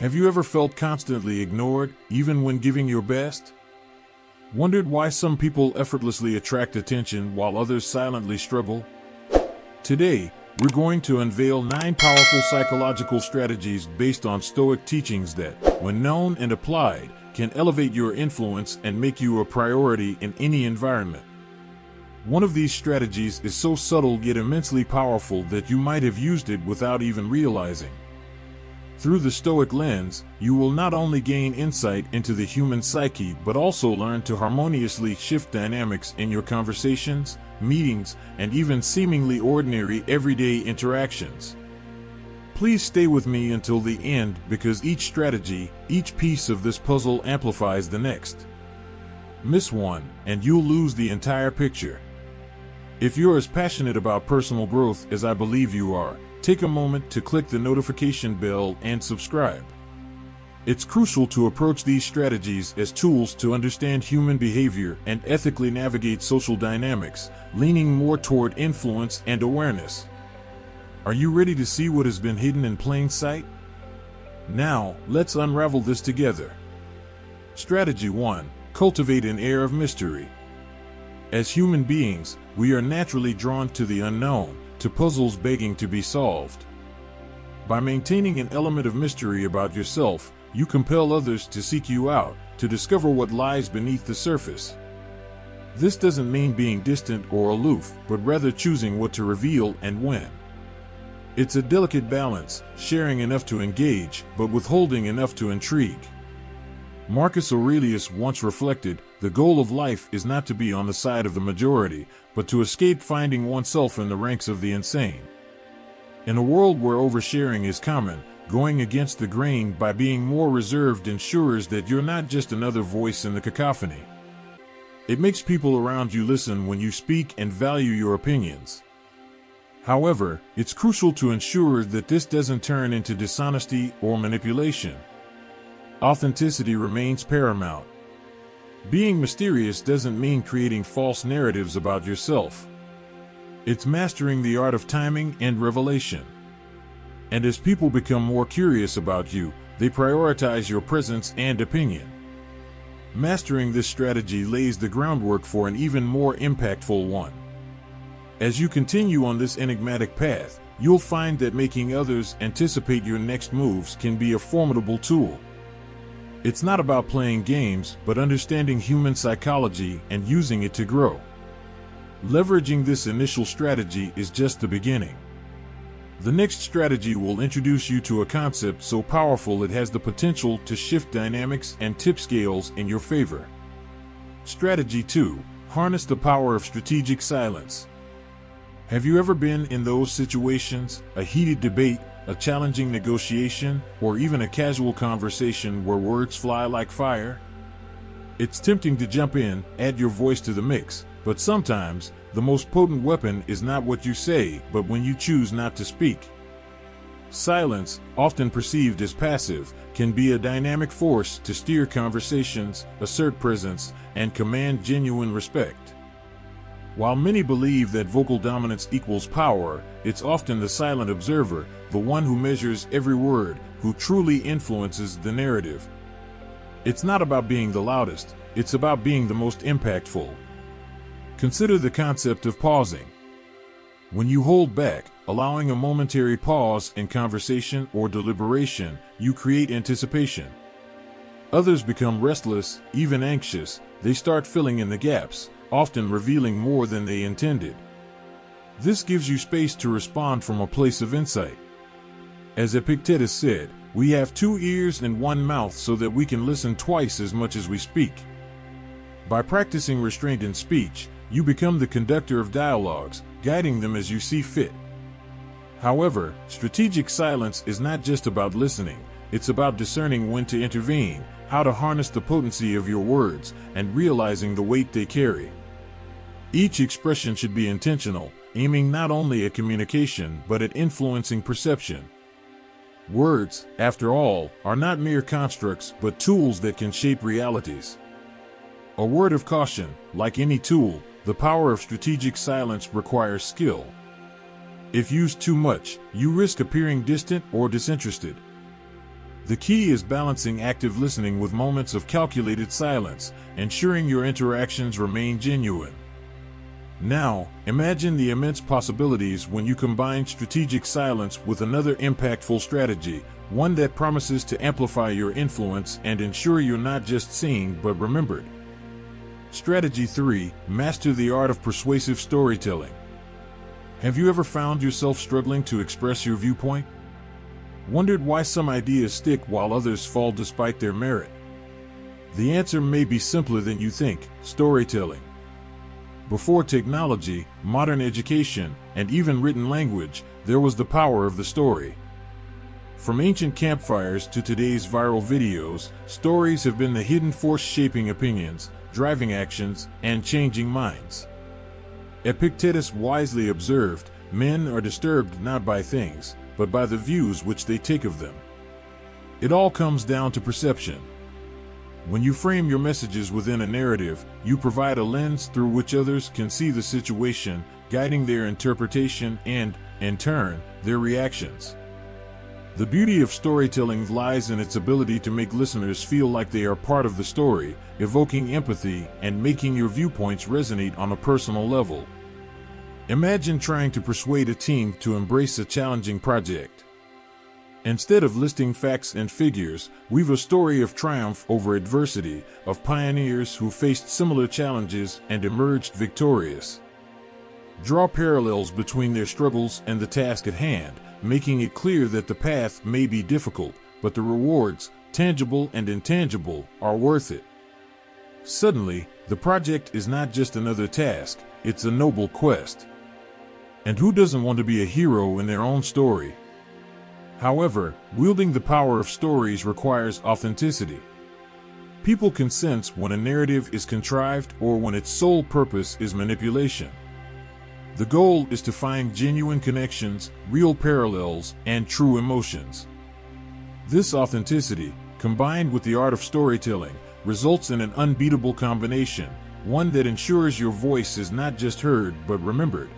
Have you ever felt constantly ignored, even when giving your best? Wondered why some people effortlessly attract attention while others silently struggle? Today, we're going to unveil 9 powerful psychological strategies based on Stoic teachings that, when known and applied, can elevate your influence and make you a priority in any environment. One of these strategies is so subtle yet immensely powerful that you might have used it without even realizing. Through the Stoic lens, you will not only gain insight into the human psyche but also learn to harmoniously shift dynamics in your conversations, meetings, and even seemingly ordinary everyday interactions. Please stay with me until the end because each strategy, each piece of this puzzle amplifies the next. Miss one, and you'll lose the entire picture. If you're as passionate about personal growth as I believe you are, take a moment to click the notification bell and subscribe. It's crucial to approach these strategies as tools to understand human behavior and ethically navigate social dynamics, leaning more toward influence and awareness. Are you ready to see what has been hidden in plain sight? Now, let's unravel this together. Strategy 1. Cultivate an air of mystery. As human beings, we are naturally drawn to the unknown, to puzzles begging to be solved. By maintaining an element of mystery about yourself, you compel others to seek you out, to discover what lies beneath the surface. This doesn't mean being distant or aloof, but rather choosing what to reveal and when. It's a delicate balance, sharing enough to engage, but withholding enough to intrigue. Marcus Aurelius once reflected, "The goal of life is not to be on the side of the majority, but to escape finding oneself in the ranks of the insane." In a world where oversharing is common, going against the grain by being more reserved ensures that you're not just another voice in the cacophony. It makes people around you listen when you speak and value your opinions. However, it's crucial to ensure that this doesn't turn into dishonesty or manipulation. Authenticity remains paramount. Being mysterious doesn't mean creating false narratives about yourself. It's mastering the art of timing and revelation. And as people become more curious about you, they prioritize your presence and opinion. Mastering this strategy lays the groundwork for an even more impactful one. As you continue on this enigmatic path, you'll find that making others anticipate your next moves can be a formidable tool. It's not about playing games, but understanding human psychology and using it to grow. Leveraging this initial strategy is just the beginning. The next strategy will introduce you to a concept so powerful it has the potential to shift dynamics and tip scales in your favor. Strategy 2. Harness the power of strategic silence. Have you ever been in those situations, a heated debate, a challenging negotiation, or even a casual conversation where words fly like fire? It's tempting to jump in, add your voice to the mix, but sometimes, the most potent weapon is not what you say, but when you choose not to speak. Silence, often perceived as passive, can be a dynamic force to steer conversations, assert presence, and command genuine respect. While many believe that vocal dominance equals power, it's often the silent observer, the one who measures every word, who truly influences the narrative. It's not about being the loudest, it's about being the most impactful. Consider the concept of pausing. When you hold back, allowing a momentary pause in conversation or deliberation, you create anticipation. Others become restless, even anxious. They start filling in the gaps, often revealing more than they intended. This gives you space to respond from a place of insight. As Epictetus said, we have 2 ears and 1 mouth so that we can listen twice as much as we speak. By practicing restraint in speech, you become the conductor of dialogues, guiding them as you see fit. However, strategic silence is not just about listening, it's about discerning when to intervene, how to harness the potency of your words, and realizing the weight they carry. Each expression should be intentional, aiming not only at communication but at influencing perception. Words, after all, are not mere constructs but tools that can shape realities. A word of caution, like any tool, the power of strategic silence requires skill. If used too much, you risk appearing distant or disinterested. The key is balancing active listening with moments of calculated silence, ensuring your interactions remain genuine. Now, imagine the immense possibilities when you combine strategic silence with another impactful strategy, one that promises to amplify your influence and ensure you're not just seen but remembered. Strategy 3. Master the art of persuasive storytelling. Have you ever found yourself struggling to express your viewpoint? Wondered why some ideas stick while others fall despite their merit? The answer may be simpler than you think: storytelling. Before technology, modern education, and even written language, there was the power of the story. From ancient campfires to today's viral videos, stories have been the hidden force shaping opinions, driving actions, and changing minds. Epictetus wisely observed, "Men are disturbed not by things, but by the views which they take of them." It all comes down to perception. When you frame your messages within a narrative, you provide a lens through which others can see the situation, guiding their interpretation and, in turn, their reactions. The beauty of storytelling lies in its ability to make listeners feel like they are part of the story, evoking empathy and making your viewpoints resonate on a personal level. Imagine trying to persuade a team to embrace a challenging project. Instead of listing facts and figures, weave a story of triumph over adversity, of pioneers who faced similar challenges and emerged victorious. Draw parallels between their struggles and the task at hand, making it clear that the path may be difficult, but the rewards, tangible and intangible, are worth it. Suddenly, the project is not just another task, it's a noble quest. And who doesn't want to be a hero in their own story? However, wielding the power of stories requires authenticity. People can sense when a narrative is contrived or when its sole purpose is manipulation. The goal is to find genuine connections, real parallels, and true emotions. This authenticity, combined with the art of storytelling, results in an unbeatable combination, one that ensures your voice is not just heard but remembered.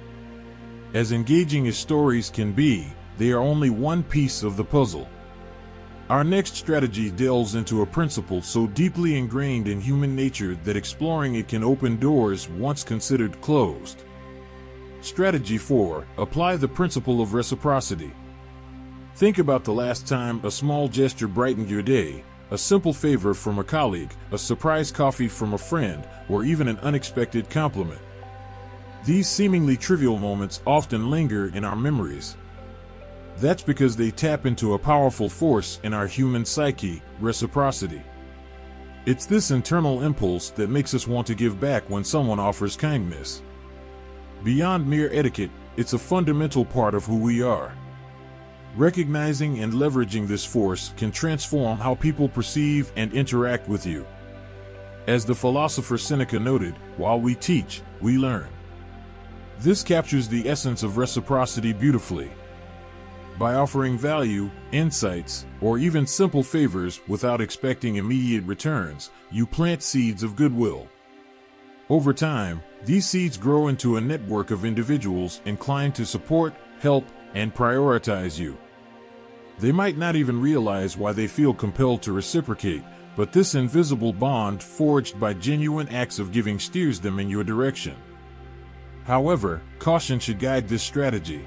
As engaging as stories can be, they are only one piece of the puzzle. Our next strategy delves into a principle so deeply ingrained in human nature that exploring it can open doors once considered closed. Strategy 4. Apply the principle of reciprocity. Think about the last time a small gesture brightened your day, a simple favor from a colleague, a surprise coffee from a friend, or even an unexpected compliment. These seemingly trivial moments often linger in our memories. That's because they tap into a powerful force in our human psyche: reciprocity. It's this internal impulse that makes us want to give back when someone offers kindness. Beyond mere etiquette, it's a fundamental part of who we are. Recognizing and leveraging this force can transform how people perceive and interact with you. As the philosopher Seneca noted, "While we teach, we learn." This captures the essence of reciprocity beautifully. By offering value, insights, or even simple favors without expecting immediate returns, you plant seeds of goodwill. Over time, these seeds grow into a network of individuals inclined to support, help, and prioritize you. They might not even realize why they feel compelled to reciprocate, but this invisible bond forged by genuine acts of giving steers them in your direction. However, caution should guide this strategy.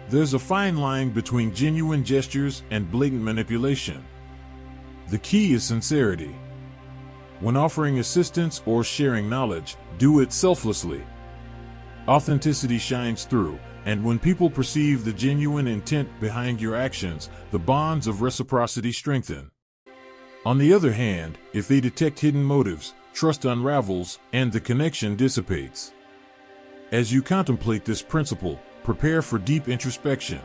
There's a fine line between genuine gestures and blatant manipulation. The key is sincerity. When offering assistance or sharing knowledge, do it selflessly. Authenticity shines through, and when people perceive the genuine intent behind your actions, the bonds of reciprocity strengthen. On the other hand, if they detect hidden motives, trust unravels, and the connection dissipates. As you contemplate this principle, prepare for deep introspection.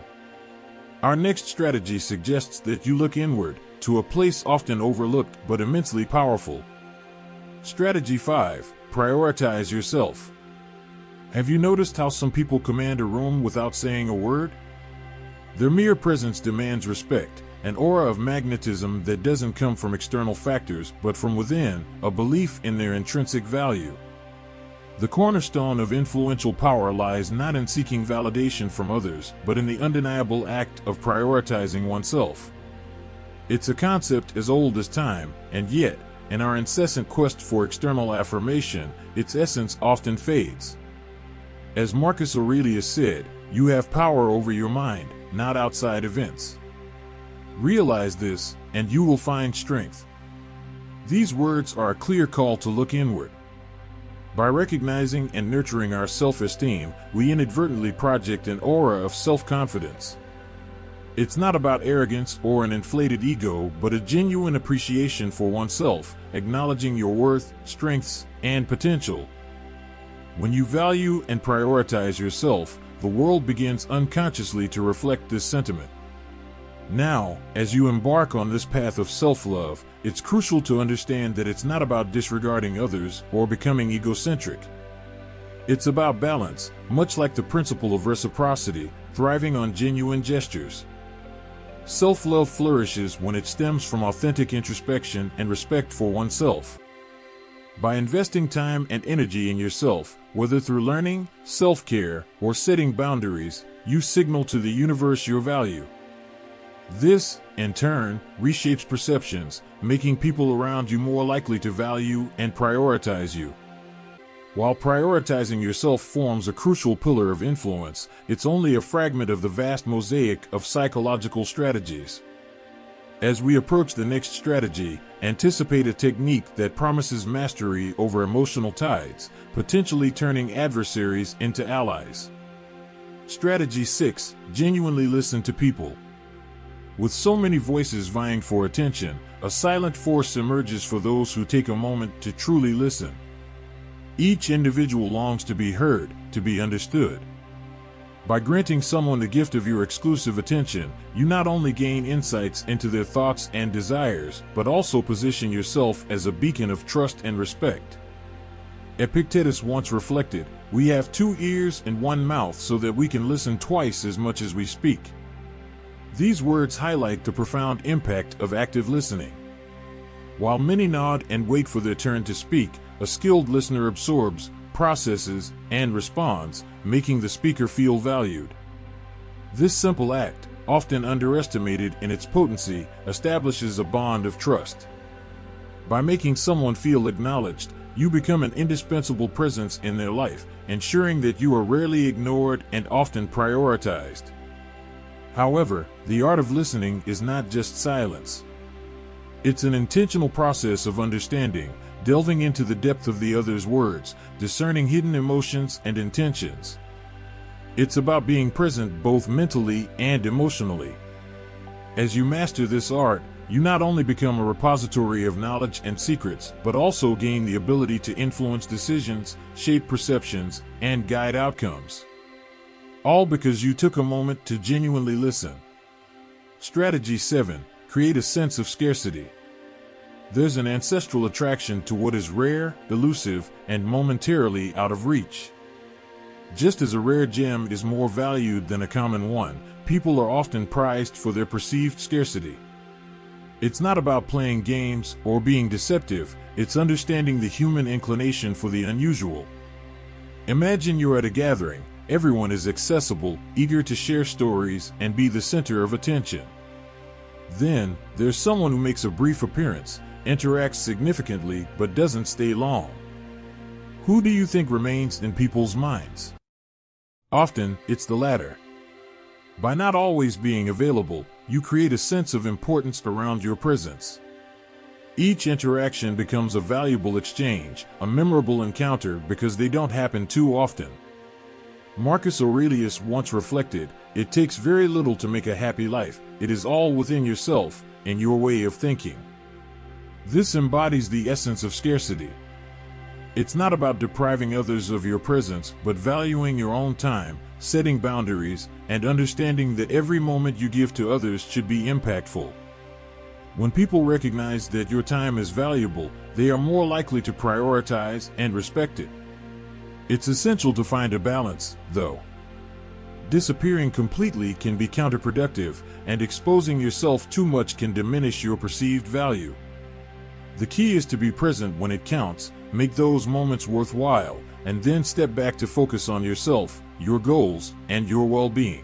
Our next strategy suggests that you look inward, to a place often overlooked but immensely powerful. Strategy 5. Prioritize yourself. Have you noticed how some people command a room without saying a word? Their mere presence demands respect, an aura of magnetism that doesn't come from external factors but from within, a belief in their intrinsic value. The cornerstone of influential power lies not in seeking validation from others, but in the undeniable act of prioritizing oneself. It's a concept as old as time, and yet, in our incessant quest for external affirmation, its essence often fades. As Marcus Aurelius said, you have power over your mind, not outside events. Realize this, and you will find strength. These words are a clear call to look inward. By recognizing and nurturing our self-esteem, we inadvertently project an aura of self-confidence. It's not about arrogance or an inflated ego, but a genuine appreciation for oneself, acknowledging your worth, strengths, and potential. When you value and prioritize yourself, the world begins unconsciously to reflect this sentiment. Now, as you embark on this path of self-love, it's crucial to understand that it's not about disregarding others or becoming egocentric. It's about balance, much like the principle of reciprocity, thriving on genuine gestures. Self-love flourishes when it stems from authentic introspection and respect for oneself. By investing time and energy in yourself, whether through learning, self-care, or setting boundaries, you signal to the universe your value. This, in turn, reshapes perceptions, making people around you more likely to value and prioritize you. While prioritizing yourself forms a crucial pillar of influence, it's only a fragment of the vast mosaic of psychological strategies. As we approach the next strategy, anticipate a technique that promises mastery over emotional tides, potentially turning adversaries into allies. Strategy 6. Genuinely listen to people. With so many voices vying for attention, a silent force emerges for those who take a moment to truly listen. Each individual longs to be heard, to be understood. By granting someone the gift of your exclusive attention, you not only gain insights into their thoughts and desires, but also position yourself as a beacon of trust and respect. Epictetus once reflected, "We have 2 ears and 1 mouth so that we can listen twice as much as we speak." These words highlight the profound impact of active listening. While many nod and wait for their turn to speak, a skilled listener absorbs, processes, and responds, making the speaker feel valued. This simple act, often underestimated in its potency, establishes a bond of trust. By making someone feel acknowledged, you become an indispensable presence in their life, ensuring that you are rarely ignored and often prioritized. However, the art of listening is not just silence. It's an intentional process of understanding, delving into the depth of the other's words, discerning hidden emotions and intentions. It's about being present both mentally and emotionally. As you master this art, you not only become a repository of knowledge and secrets, but also gain the ability to influence decisions, shape perceptions, and guide outcomes. All because you took a moment to genuinely listen. Strategy 7. Create a sense of scarcity. There's an ancestral attraction to what is rare, elusive, and momentarily out of reach. Just as a rare gem is more valued than a common one, people are often prized for their perceived scarcity. It's not about playing games or being deceptive, it's understanding the human inclination for the unusual. Imagine you're at a gathering. Everyone is accessible, eager to share stories and be the center of attention. Then, there's someone who makes a brief appearance, interacts significantly, but doesn't stay long. Who do you think remains in people's minds? Often, it's the latter. By not always being available, you create a sense of importance around your presence. Each interaction becomes a valuable exchange, a memorable encounter because they don't happen too often. Marcus Aurelius once reflected, "It takes very little to make a happy life. It is all within yourself, in your way of thinking." This embodies the essence of scarcity. It's not about depriving others of your presence, but valuing your own time, setting boundaries, and understanding that every moment you give to others should be impactful. When people recognize that your time is valuable, they are more likely to prioritize and respect it. It's essential to find a balance, though. Disappearing completely can be counterproductive, and exposing yourself too much can diminish your perceived value. The key is to be present when it counts, make those moments worthwhile, and then step back to focus on yourself, your goals, and your well-being.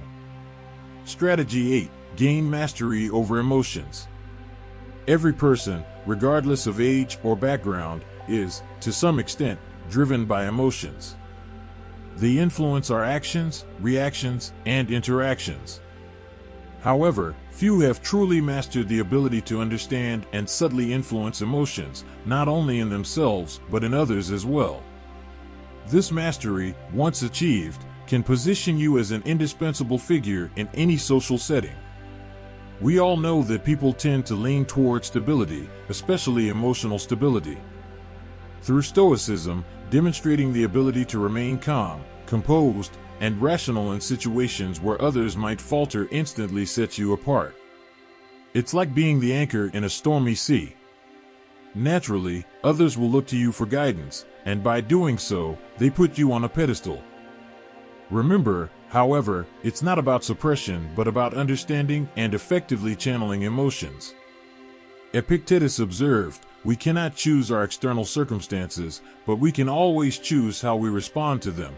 Strategy 8. Gain mastery over emotions. Every person, regardless of age or background, is, to some extent, driven by emotions. They influence our actions, reactions, and interactions. However, few have truly mastered the ability to understand and subtly influence emotions, not only in themselves but in others as well. This mastery, once achieved, can position you as an indispensable figure in any social setting. We all know that people tend to lean toward stability, especially emotional stability. Through Stoicism, demonstrating the ability to remain calm, composed, and rational in situations where others might falter instantly sets you apart. It's like being the anchor in a stormy sea. Naturally, others will look to you for guidance, and by doing so, they put you on a pedestal. Remember, however, it's not about suppression but about understanding and effectively channeling emotions. Epictetus observed, "We cannot choose our external circumstances, but we can always choose how we respond to them."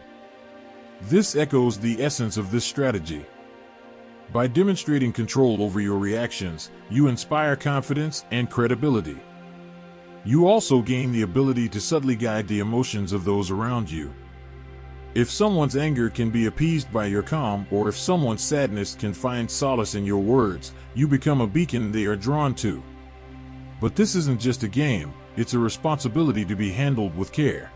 This echoes the essence of this strategy. By demonstrating control over your reactions, you inspire confidence and credibility. You also gain the ability to subtly guide the emotions of those around you. If someone's anger can be appeased by your calm, or if someone's sadness can find solace in your words, you become a beacon they are drawn to. But this isn't just a game, it's a responsibility to be handled with care.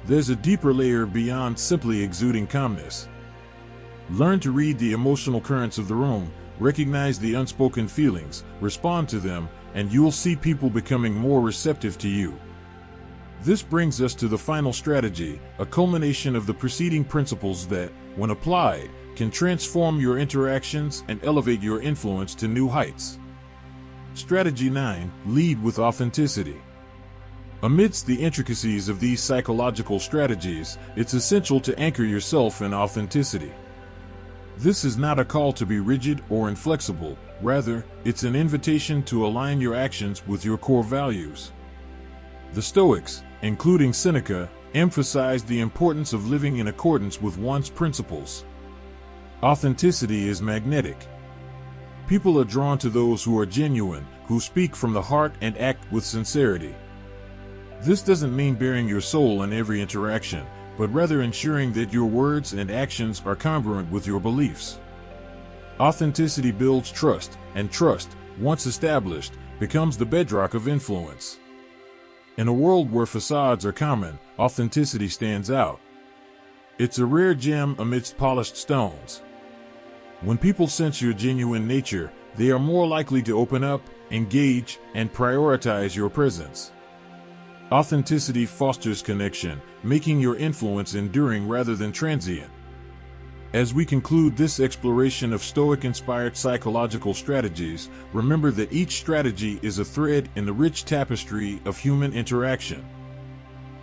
There's a deeper layer beyond simply exuding calmness. Learn to read the emotional currents of the room, recognize the unspoken feelings, respond to them, and you'll see people becoming more receptive to you. This brings us to the final strategy, a culmination of the preceding principles that, when applied, can transform your interactions and elevate your influence to new heights. Strategy 9. Lead with authenticity. Amidst the intricacies of these psychological strategies, it's essential to anchor yourself in authenticity. This is not a call to be rigid or inflexible, rather, it's an invitation to align your actions with your core values. The Stoics, including Seneca, emphasized the importance of living in accordance with one's principles. Authenticity is magnetic. People are drawn to those who are genuine, who speak from the heart and act with sincerity. This doesn't mean bearing your soul in every interaction, but rather ensuring that your words and actions are congruent with your beliefs. Authenticity builds trust, and trust, once established, becomes the bedrock of influence. In a world where facades are common, authenticity stands out. It's a rare gem amidst polished stones. When people sense your genuine nature, they are more likely to open up, engage, and prioritize your presence. Authenticity fosters connection, making your influence enduring rather than transient. As we conclude this exploration of Stoic-inspired psychological strategies, remember that each strategy is a thread in the rich tapestry of human interaction.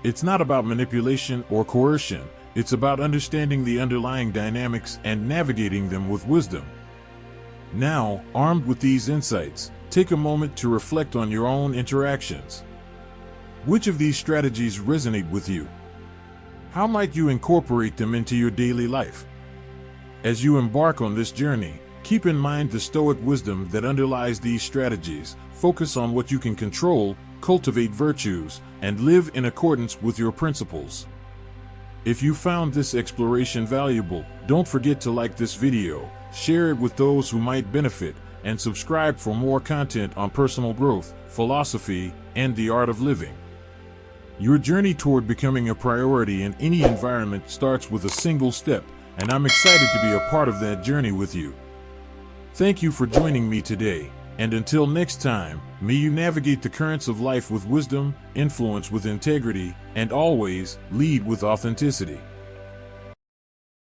It's not about manipulation or coercion, it's about understanding the underlying dynamics and navigating them with wisdom. Now, armed with these insights, take a moment to reflect on your own interactions. Which of these strategies resonate with you? How might you incorporate them into your daily life? As you embark on this journey, keep in mind the Stoic wisdom that underlies these strategies. Focus on what you can control, cultivate virtues, and live in accordance with your principles. If you found this exploration valuable, don't forget to like this video, share it with those who might benefit, and subscribe for more content on personal growth, philosophy, and the art of living. Your journey toward becoming a priority in any environment starts with a single step, and I'm excited to be a part of that journey with you. Thank you for joining me today, and until next time, may you navigate the currents of life with wisdom, influence with integrity, and always lead with authenticity.